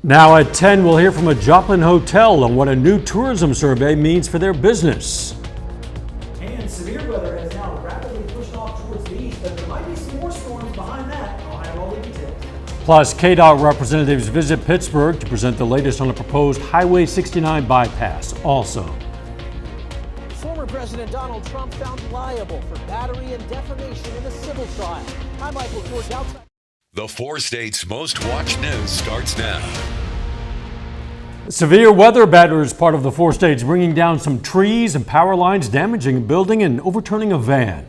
Now at 10, we'll hear from a Joplin hotel on what a new tourism survey means for their business. And severe weather has now rapidly pushed off towards the east, but there might be some more storms behind that. I'll have all the details. Plus, KDOT representatives visit Pittsburgh to present the latest on the proposed Highway 69 bypass. Also, former President Donald Trump found liable for battery and defamation in a civil trial. I'm Michael George outside. The 4 states' most watched news starts now. severe weather batters part of the 4 states, bringing down some trees and power lines, damaging a building and overturning a van.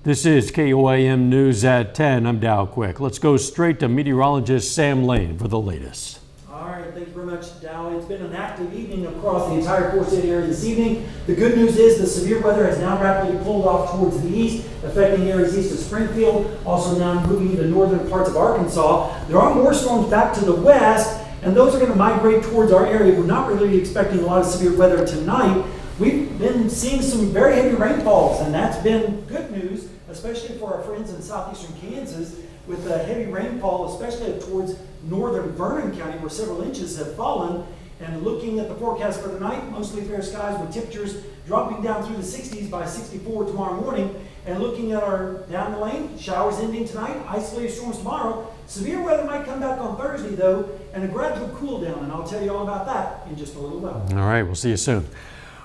This is KOAM News at 10. I'm Dow Quick. Let's go straight to meteorologist Sam Lane for the latest. All right, thank you very much, Dow. It's been an active evening across the entire 4-state area this evening. The good news is the severe weather has now rapidly pulled off towards the east, affecting areas east of Springfield, also now moving into northern parts of Arkansas. There are more storms back to the west, and those are going to migrate towards our area. We're not really expecting a lot of severe weather tonight. We've been seeing some very heavy rainfalls, and that's been good news, especially for our friends in southeastern Kansas, with heavy rainfall, especially towards northern Vernon County, where several inches have fallen. And looking at the forecast for tonight, mostly fair skies with temperatures dropping down through the 60s by 64 tomorrow morning. And looking at our down the lane, showers ending tonight, isolated storms tomorrow. Severe weather might come back on Thursday, though, and a gradual cool down. And I'll tell you all about that in just a little while. All right, we'll see you soon.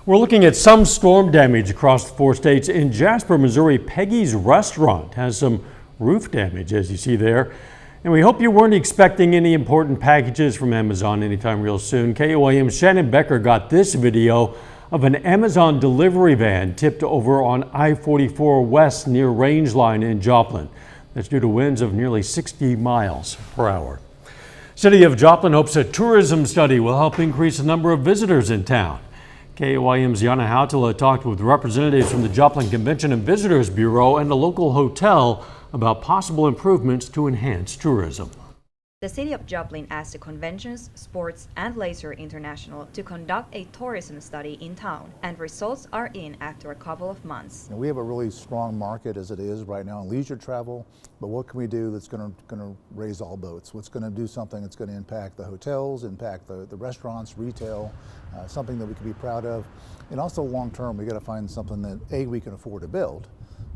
We're looking at some storm damage across the 4 states. In Jasper, Missouri, Peggy's Restaurant has some roof damage, as you see there. And we hope you weren't expecting any important packages from Amazon anytime real soon. KOAM's Shannon Becker got this video of an Amazon delivery van tipped over on I-44 West near Rangeline in Joplin. That's due to winds of nearly 60 miles per hour. City of Joplin hopes a tourism study will help increase the number of visitors in town. KOAM's Yana Hautala talked with representatives from the Joplin Convention and Visitors Bureau and a local hotel about possible improvements to enhance tourism. The City of Joplin asked the Conventions, Sports, and Leisure International to conduct a tourism study in town, and results are in after a couple of months. We have a really strong market as it is right now in leisure travel, but what can we do that's going to raise all boats? What's going to do something that's going to impact the hotels, impact the restaurants, retail, something that we can be proud of. And also long term, we got to find something that A, we can afford to build,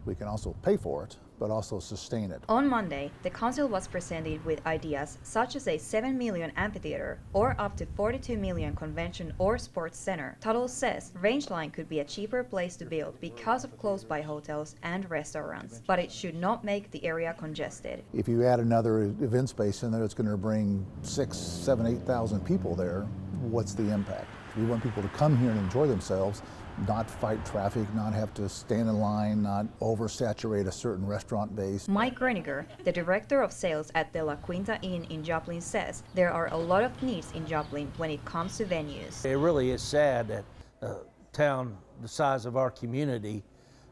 we can also pay for it, but also sustain it. On Monday, the council was presented with ideas such as a $7 million amphitheater or up to $42 million convention or sports center. Tuttle says Rangeline could be a cheaper place to build because of close-by hotels and restaurants, but it should not make the area congested. If you add another event space in there, it's going to bring 6,000, 7,000, 8,000 people there. What's the impact? We want people to come here and enjoy themselves, not fight traffic, not have to stand in line, not oversaturate a certain restaurant base. Mike Greniger, the director of sales at the La Quinta Inn in Joplin, says there are a lot of needs in Joplin when it comes to venues. It really is sad that a town the size of our community,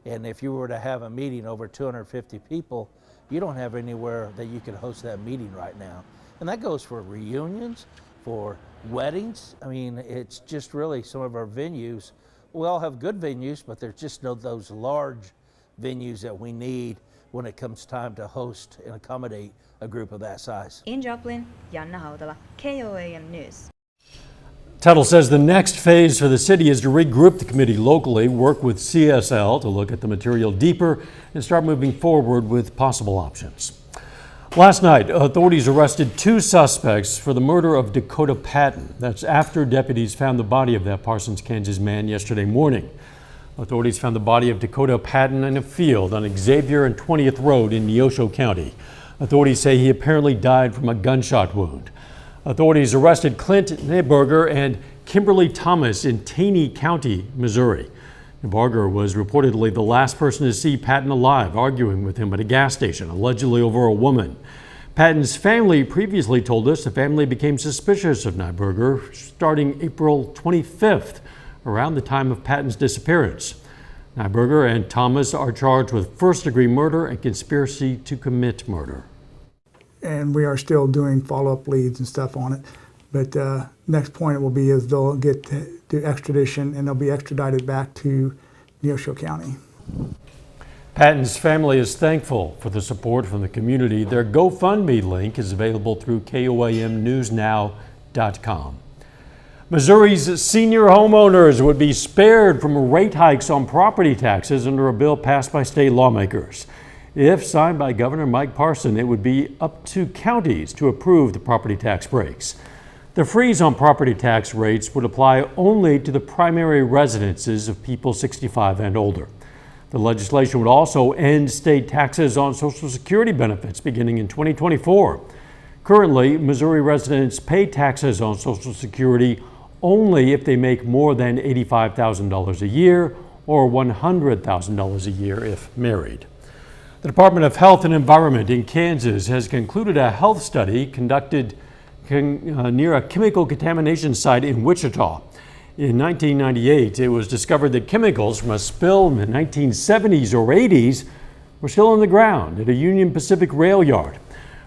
and if you were to have a meeting over 250 people, you don't have anywhere that you could host that meeting right now. And that goes for reunions, for weddings. I mean, it's just really some of our venues. We all have good venues, but there's just no those large venues that we need when it comes time to host and accommodate a group of that size. In Joplin, Yana Hautala, KOAM News. Tuttle says the next phase for the city is to regroup the committee locally, work with CSL to look at the material deeper, and start moving forward with possible options. Last night, authorities arrested 2 suspects for the murder of Dakota Patton. That's after deputies found the body of that Parsons, Kansas man yesterday morning. Authorities found the body of Dakota Patton in a field on Xavier and 20th Road in Neosho County. Authorities say he apparently died from a gunshot wound. Authorities arrested Clint Neuberger and Kimberly Thomas in Taney County, Missouri. Neuberger was reportedly the last person to see Patton alive, arguing with him at a gas station, allegedly over a woman. Patton's family previously told us the family became suspicious of Neuberger starting April 25th, around the time of Patton's disappearance. Neuberger and Thomas are charged with first-degree murder and conspiracy to commit murder. And we are still doing follow-up leads and stuff on it. But next point it will be is they'll get to extradition and they'll be extradited back to Neosho County. Patton's family is thankful for the support from the community. Their GoFundMe link is available through KOAM News Now KOAM.com. Missouri's senior homeowners would be spared from rate hikes on property taxes under a bill passed by state lawmakers. If signed by Governor Mike Parson, it would be up to counties to approve the property tax breaks. The freeze on property tax rates would apply only to the primary residences of people 65 and older. The legislation would also end state taxes on Social Security benefits beginning in 2024. Currently, Missouri residents pay taxes on Social Security only if they make more than $85,000 a year or $100,000 a year if married. The Department of Health and Environment in Kansas has concluded a health study conducted near a chemical contamination site in Wichita. In 1998, it was discovered that chemicals from a spill in the 1970s or 80s were still in the ground at a Union Pacific rail yard.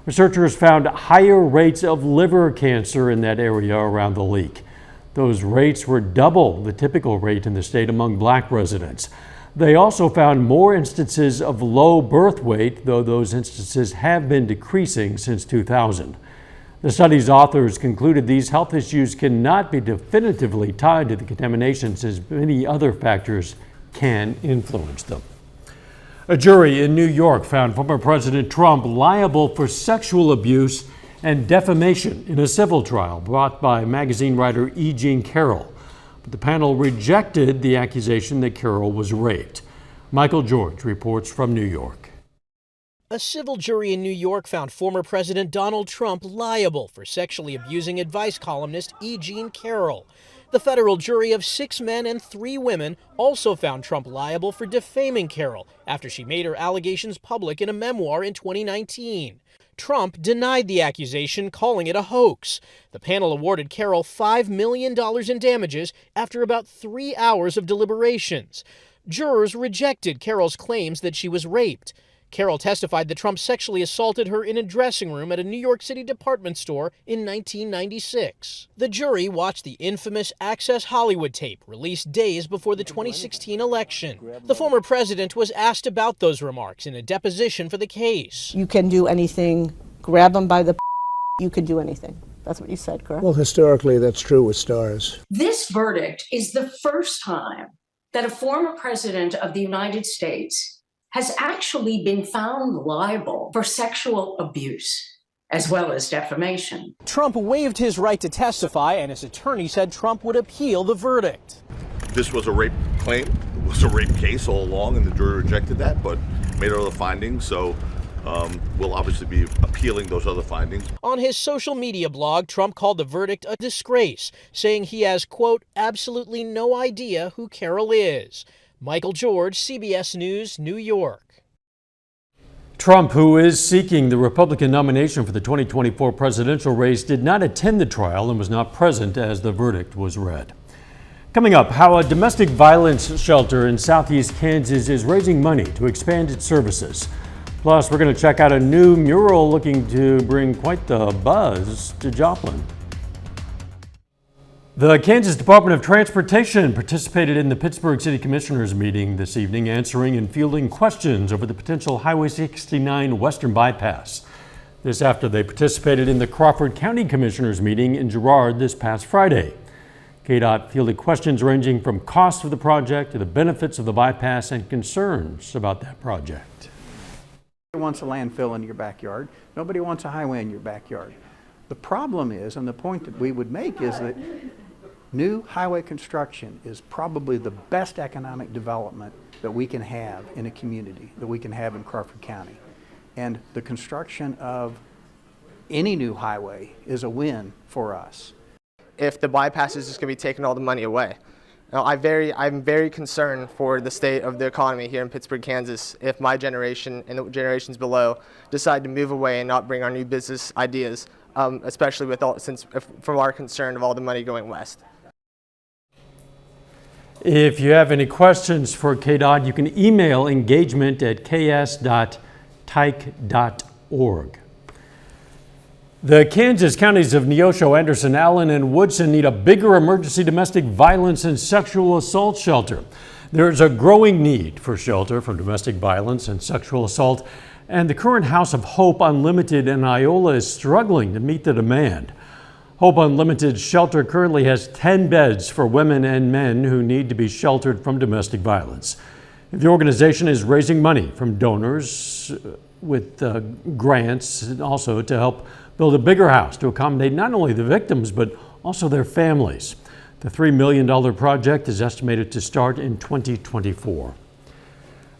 Researchers found higher rates of liver cancer in that area around the leak. Those rates were double the typical rate in the state among black residents. They also found more instances of low birth weight, though those instances have been decreasing since 2000. The study's authors concluded these health issues cannot be definitively tied to the contamination, since many other factors can influence them. A jury in New York found former President Trump liable for sexual abuse and defamation in a civil trial brought by magazine writer E. Jean Carroll. But the panel rejected the accusation that Carroll was raped. Michael George reports from New York. A civil jury in New York found former President Donald Trump liable for sexually abusing advice columnist E. Jean Carroll. The federal jury of 6 men and 3 women also found Trump liable for defaming Carroll after she made her allegations public in a memoir in 2019. Trump denied the accusation, calling it a hoax. The panel awarded Carroll $5 million in damages after about 3 hours of deliberations. Jurors rejected Carroll's claims that she was raped. Carroll testified that Trump sexually assaulted her in a dressing room at a New York City department store in 1996. The jury watched the infamous Access Hollywood tape released days before the 2016 election. The former president was asked about those remarks in a deposition for the case. You can do anything, grab them by the you can do anything. That's what you said, correct? Well, historically, that's true with stars. This verdict is the first time that a former president of the United States has actually been found liable for sexual abuse as well as defamation. Trump waived his right to testify, and his attorney said Trump would appeal the verdict. This was a rape claim. It was a rape case all along, and the jury rejected that, but made other findings. So we'll obviously be appealing those other findings. On his social media blog, Trump called the verdict a disgrace, saying he has, quote, absolutely no idea who Carroll is. Michael George, CBS News, New York. Trump, who is seeking the Republican nomination for the 2024 presidential race, did not attend the trial and was not present as the verdict was read. Coming up, how a domestic violence shelter in southeast Kansas is raising money to expand its services. Plus, we're going to check out a new mural looking to bring quite the buzz to Joplin. The Kansas Department of Transportation participated in the Pittsburgh City Commissioners meeting this evening, answering and fielding questions over the potential Highway 69 Western Bypass. This after they participated in the Crawford County Commissioners meeting in Girard this past Friday. KDOT fielded questions ranging from cost of the project to the benefits of the bypass and concerns about that project. Nobody wants a landfill in your backyard. Nobody wants a highway in your backyard. The problem is, and the point that we would make is that new highway construction is probably the best economic development that we can have in a community, that we can have in Crawford County. And the construction of any new highway is a win for us. If the bypass is just going to be taking all the money away. Now, I'm very concerned for the state of the economy here in Pittsburgh, Kansas, if my generation and the generations below decide to move away and not bring our new business ideas, especially with from our concern of all the money going west. If you have any questions for KDOT, you can email engagement@ks.tyke.org. The Kansas counties of Neosho, Anderson, Allen, and Woodson need a bigger emergency domestic violence and sexual assault shelter. There is a growing need for shelter from domestic violence and sexual assault, and the current House of Hope Unlimited in Iola is struggling to meet the demand. Hope Unlimited Shelter currently has 10 beds for women and men who need to be sheltered from domestic violence. The organization is raising money from donors with grants and also to help build a bigger house to accommodate not only the victims but also their families. The $3 million project is estimated to start in 2024.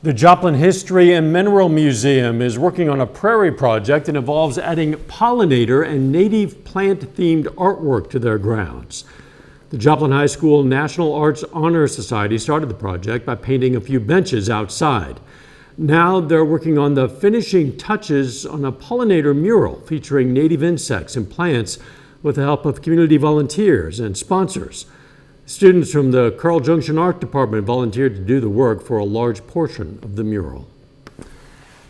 The Joplin History and Mineral Museum is working on a prairie project that involves adding pollinator and native plant-themed artwork to their grounds. The Joplin High School National Arts Honor Society started the project by painting a few benches outside. Now they're working on the finishing touches on a pollinator mural featuring native insects and plants with the help of community volunteers and sponsors. Students from the Carl Junction Art Department volunteered to do the work for a large portion of the mural.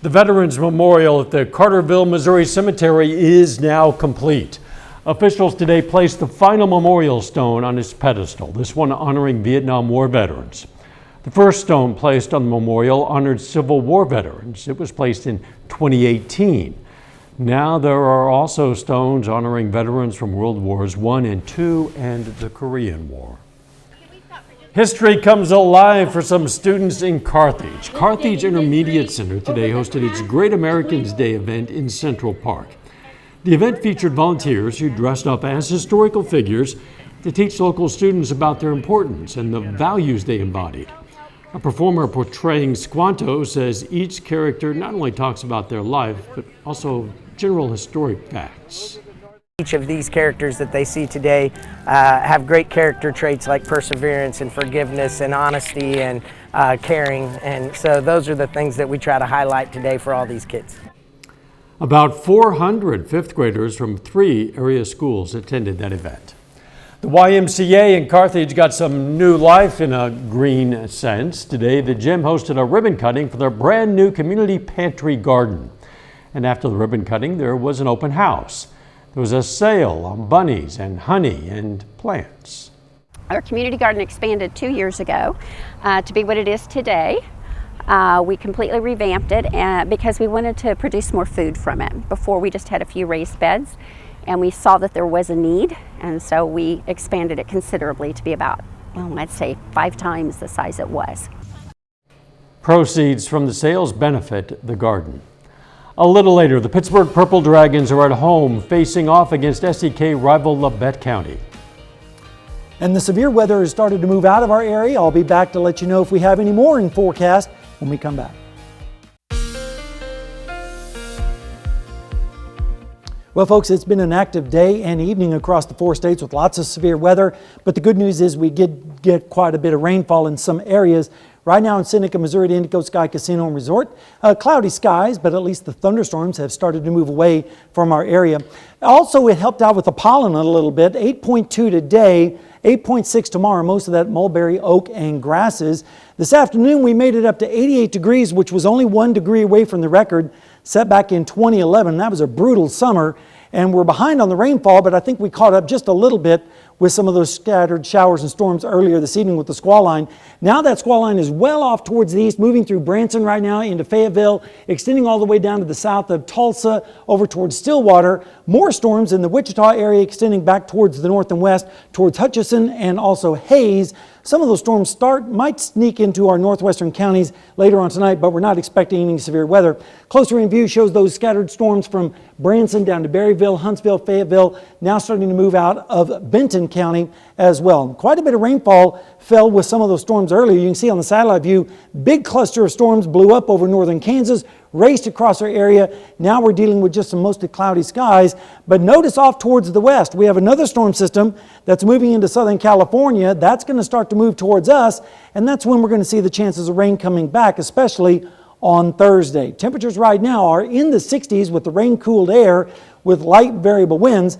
The Veterans Memorial at the Carterville, Missouri Cemetery is now complete. Officials today placed the final memorial stone on its pedestal, this one honoring Vietnam War veterans. The first stone placed on the memorial honored Civil War veterans. It was placed in 2018. Now there are also stones honoring veterans from World Wars I and II and the Korean War. History comes alive for some students in Carthage. Carthage Intermediate Center today hosted its Great Americans Day event in Central Park. The event featured volunteers who dressed up as historical figures to teach local students about their importance and the values they embodied. A performer portraying Squanto says each character not only talks about their life, but also general historic facts. Each of these characters that they see today have great character traits like perseverance and forgiveness and honesty and caring, and so those are the things that we try to highlight today for all these kids. About 400 fifth graders from 3 area schools attended that event. The YMCA in Carthage got some new life in a green sense. Today, the gym hosted a ribbon cutting for their brand new community pantry garden. And after the ribbon cutting, there was an open house. There was a sale on bunnies and honey and plants. Our community garden expanded 2 years ago to be what it is today. We completely revamped it because we wanted to produce more food from it. Before we just had a few raised beds, and we saw that there was a need, and so we expanded it considerably to be about, I'd say 5 times the size it was. Proceeds from the sales benefit the garden. A little later, the Pittsburgh Purple Dragons are at home facing off against SEK rival Labette County. And the severe weather has started to move out of our area. I'll be back to let you know if we have any more in forecast when we come back. Well, folks, it's been an active day and evening across the 4 states with lots of severe weather, but the good news is we did get quite a bit of rainfall in some areas. Right now in Seneca, Missouri, at Indigo Sky Casino and Resort, cloudy skies, but at least the thunderstorms have started to move away from our area. Also, it helped out with the pollen a little bit. 8.2 today, 8.6 tomorrow, most of that mulberry, oak, and grasses. This afternoon, we made it up to 88 degrees, which was only 1 degree away from the record set back in 2011. That was a brutal summer, and we're behind on the rainfall, but I think we caught up just a little bit with some of those scattered showers and storms earlier this evening with the squall line. Now that squall line is well off towards the east, moving through Branson right now into Fayetteville, extending all the way down to the south of Tulsa, over towards Stillwater. More storms in the Wichita area extending back towards the north and west, towards Hutchinson and also Hayes. Some of those storms might sneak into our northwestern counties later on tonight, but we're not expecting any severe weather. Closer in view shows those scattered storms from Branson down to Berryville, Huntsville, Fayetteville, now starting to move out of Benton County as well. Quite a bit of rainfall fell with some of those storms earlier. You can see on the satellite view, big cluster of storms blew up over northern Kansas, raced across our area. Now we're dealing with just some mostly cloudy skies, but notice off towards the west, we have another storm system that's moving into Southern California. That's going to start to move towards us, and that's when we're going to see the chances of rain coming back, especially on Thursday. Temperatures right now are in the 60s with the rain-cooled air with light variable winds.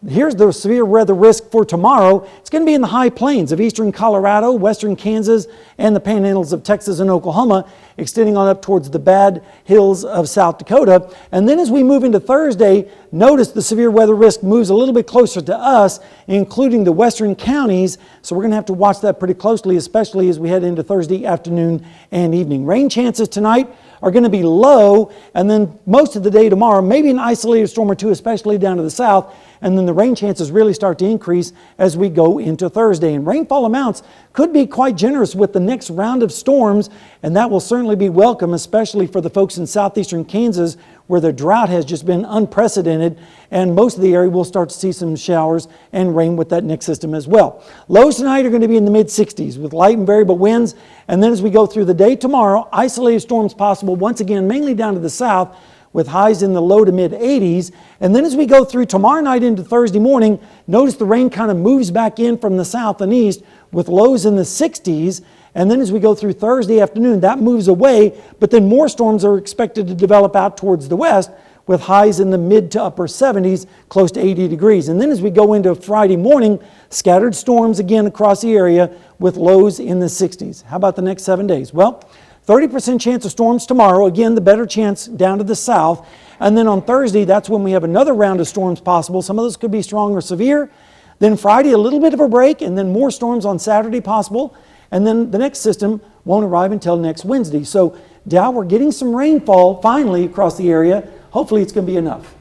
Here's the severe weather risk for tomorrow. It's going to be in the high plains of eastern Colorado, western Kansas, and the panhandles of Texas and Oklahoma, extending on up towards the bad hills of South Dakota. And then as we move into Thursday, notice the severe weather risk moves a little bit closer to us, including the western counties. So we're going to have to watch that pretty closely, especially as we head into Thursday afternoon and evening. Rain chances tonight are going to be low, and then most of the day tomorrow, maybe an isolated storm or two, especially down to the south. and then the rain chances really start to increase as we go into Thursday. And rainfall amounts could be quite generous with the next round of storms, and that will certainly be welcome, especially for the folks in southeastern Kansas where the drought has just been unprecedented, and most of the area will start to see some showers and rain with that next system as well. Lows tonight are going to be in the mid-60s with light and variable winds, and then as we go through the day tomorrow, isolated storms possible once again mainly down to the south with highs in the low to mid-80s. And then as we go through tomorrow night into Thursday morning, notice the rain kind of moves back in from the south and east with lows in the 60s. And then as we go through Thursday afternoon, that moves away, but then more storms are expected to develop out towards the west with highs in the mid to upper 70s, close to 80 degrees. And then as we go into Friday morning, scattered storms again across the area with lows in the 60s. How about the next 7 days? Well, 30% chance of storms tomorrow. Again, the better chance down to the south. And then on Thursday, that's when we have another round of storms possible. Some of those could be strong or severe. Then Friday, a little bit of a break, and then more storms on Saturday possible. And then the next system won't arrive until next Wednesday. So, Dow, we're getting some rainfall finally across the area. Hopefully it's going to be enough.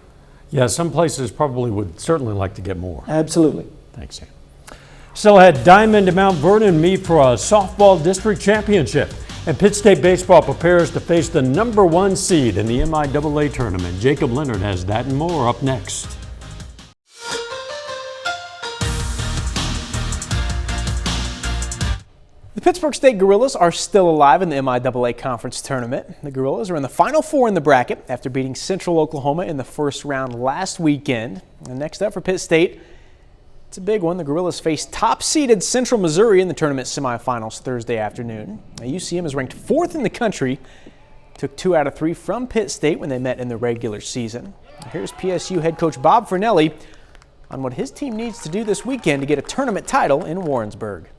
Yeah, some places probably would certainly like to get more. Absolutely. Thanks, Sam. Still ahead, Diamond and Mount Vernon meet for a softball district championship. And Pitt State baseball prepares to face the #1 seed in the MIAA tournament. Jacob Leonard has that and more up next. The Pittsburg State Gorillas are still alive in the MIAA Conference Tournament. The Gorillas are in the Final Four in the bracket after beating Central Oklahoma in the first round last weekend. And next up for Pitt State, it's a big one. The Gorillas face top-seeded Central Missouri in the tournament semifinals Thursday afternoon. Now, UCM is ranked 4th in the country. Took 2 out of 3 from Pitt State when they met in the regular season. Here's PSU head coach Bob Fernelli on what his team needs to do this weekend to get a tournament title in Warrensburg.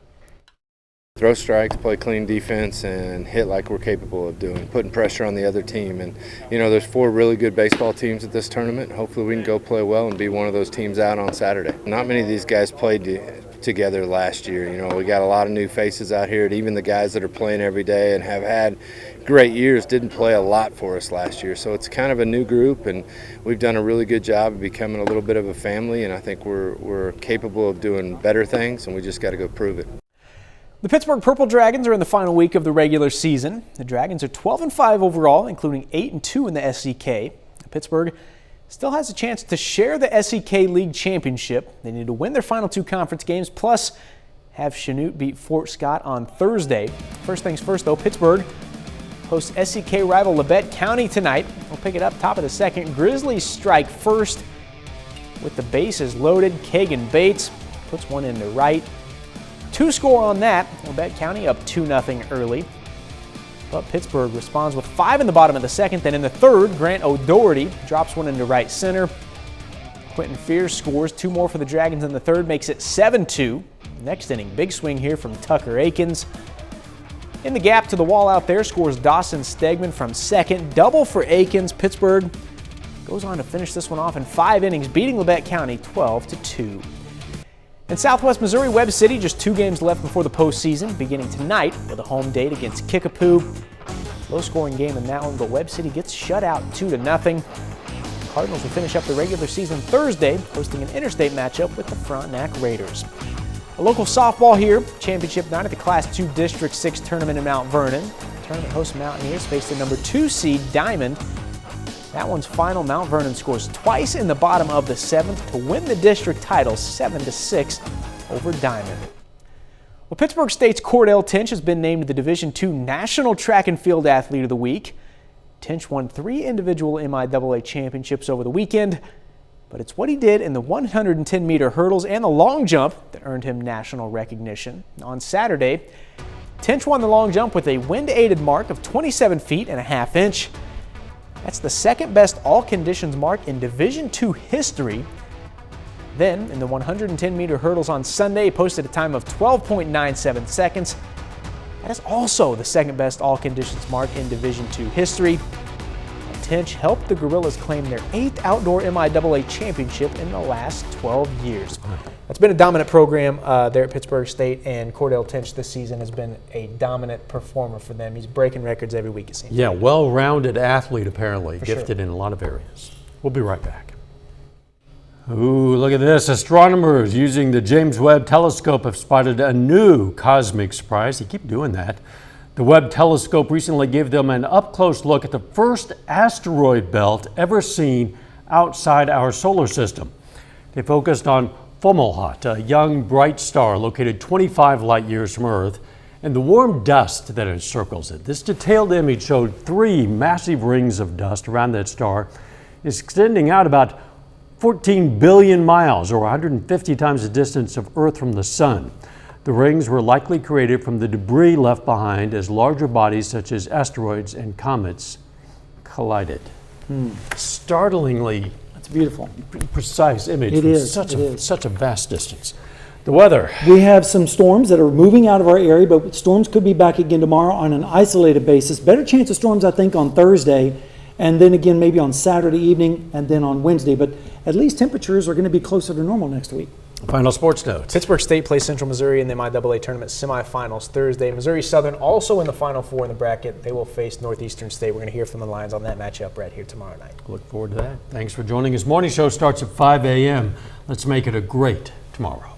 Throw strikes, play clean defense, and hit like we're capable of doing, putting pressure on the other team. And, you know, there's 4 really good baseball teams at this tournament. Hopefully we can go play well and be one of those teams out on Saturday. Not many of these guys played together last year. You know, we got a lot of new faces out here. Even the guys that are playing every day and have had great years didn't play a lot for us last year. So it's kind of a new group, and we've done a really good job of becoming a little bit of a family, and I think we're capable of doing better things, and we just got to go prove it. The Pittsburgh Purple Dragons are in the final week of the regular season. The Dragons are 12-5 overall, including 8-2 in the SEK. Pittsburgh still has a chance to share the SEK League Championship. They need to win their final 2 conference games, plus have Chanute beat Fort Scott on Thursday. First things first, though, Pittsburgh hosts SEK rival Labette County tonight. We'll pick it up top of the second. Grizzlies strike first with the bases loaded. Kagan Bates puts one into right. 2 score on that. Labette County up 2-0 early. But Pittsburgh responds with 5 in the bottom of the second. Then in the third, Grant O'Doherty drops one into right center. Quentin Fears scores 2 more for the Dragons in the third, makes it 7-2. Next inning, big swing here from Tucker Akins. In the gap to the wall out there scores Dawson Stegman from second. Double for Akins. Pittsburgh goes on to finish this one off in 5 innings, beating Labette County 12-2. In Southwest Missouri, Webb City, just 2 games left before the postseason, beginning tonight with a home date against Kickapoo. Low-scoring game in that one, but Webb City gets shut out 2-0. Cardinals will finish up the regular season Thursday, hosting an interstate matchup with the Frontenac Raiders. A local softball here, championship night at the Class II District 6 tournament in Mount Vernon. Tournament host Mountaineers face the #2 seed Diamond. That one's final. Mount Vernon scores twice in the bottom of the 7th to win the district title 7-6 over Diamond. Well, Pittsburg State's Cordell Tinch has been named the Division II National Track and Field Athlete of the Week. Tinch won 3 individual MIAA championships over the weekend, but it's what he did in the 110-meter hurdles and the long jump that earned him national recognition. On Saturday, Tinch won the long jump with a wind-aided mark of 27 feet and a half inch. That's the second best all conditions mark in Division II history. Then, in the 110-meter hurdles on Sunday, he posted a time of 12.97 seconds. That is also the second best all conditions mark in Division II history. Tinch helped the Gorillas claim their 8th outdoor MIAA championship in the last 12 years. It's been a dominant program there at Pittsburg State, and Cordell Tinch this season has been a dominant performer for them. He's breaking records every week, it seems. Yeah, well-rounded athlete apparently, For gifted sure. in a lot of areas. We'll be right back. Ooh, look at this. Astronomers using the James Webb Telescope have spotted a new cosmic surprise. They keep doing that. The Webb Telescope recently gave them an up-close look at the first asteroid belt ever seen outside our solar system. They focused on Fomalhaut, a young bright star located 25 light years from Earth, and the warm dust that encircles it. This detailed image showed 3 massive rings of dust around that star, extending out about 14 billion miles, or 150 times the distance of Earth from the Sun. The rings were likely created from the debris left behind as larger bodies such as asteroids and comets collided. Startlingly, That's beautiful. precise image It from is, such a vast distance. The weather. We have some storms that are moving out of our area, but storms could be back again tomorrow on an isolated basis. Better chance of storms, I think, on Thursday, and then again maybe on Saturday evening, and then on Wednesday. But at least temperatures are going to be closer to normal next week. Final sports notes. Pittsburgh State plays Central Missouri in the MIAA tournament semifinals Thursday. Missouri Southern also in the Final Four in the bracket. They will face Northeastern State. We're going to hear from the Lions on that matchup right here tomorrow night. Look forward to that. Thanks for joining us. Morning show starts at 5 a.m. Let's make it a great tomorrow.